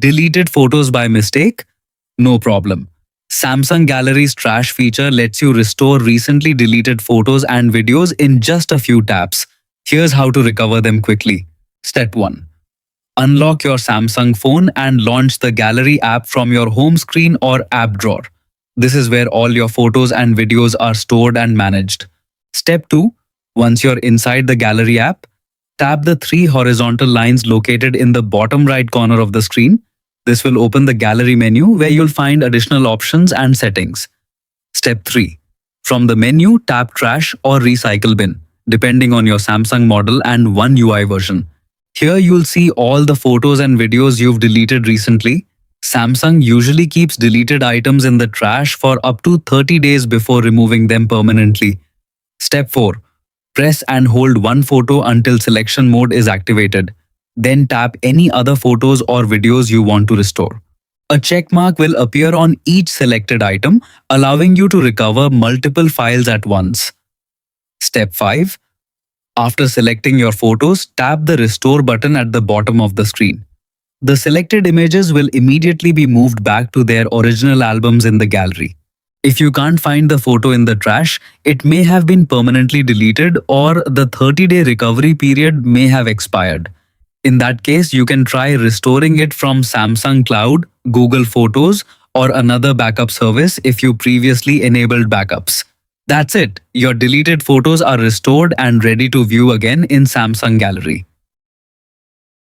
Deleted photos by mistake? No problem. Samsung Gallery's trash feature lets you restore recently deleted photos and videos in just a few taps. Here's how to recover them quickly. Step 1. Unlock your Samsung phone and launch the Gallery app from your home screen or app drawer. This is where all your photos and videos are stored and managed. Step 2. Once you're inside the Gallery app, tap the three horizontal lines located in the bottom right corner of the screen. This will open the Gallery menu where you'll find additional options and settings. Step 3. From the menu, tap Trash or Recycle Bin, depending on your Samsung model and One UI version. Here you'll see all the photos and videos you've deleted recently. Samsung usually keeps deleted items in the trash for up to 30 days before removing them permanently. Step 4. Press and hold one photo until selection mode is activated. Then tap any other photos or videos you want to restore. A check mark will appear on each selected item, allowing you to recover multiple files at once. Step 5. After selecting your photos, tap the Restore button at the bottom of the screen. The selected images will immediately be moved back to their original albums in the gallery. If you can't find the photo in the trash, it may have been permanently deleted or the 30-day recovery period may have expired. In that case, you can try restoring it from Samsung Cloud, Google Photos, or another backup service if you previously enabled backups. That's it. Your deleted photos are restored and ready to view again in Samsung Gallery.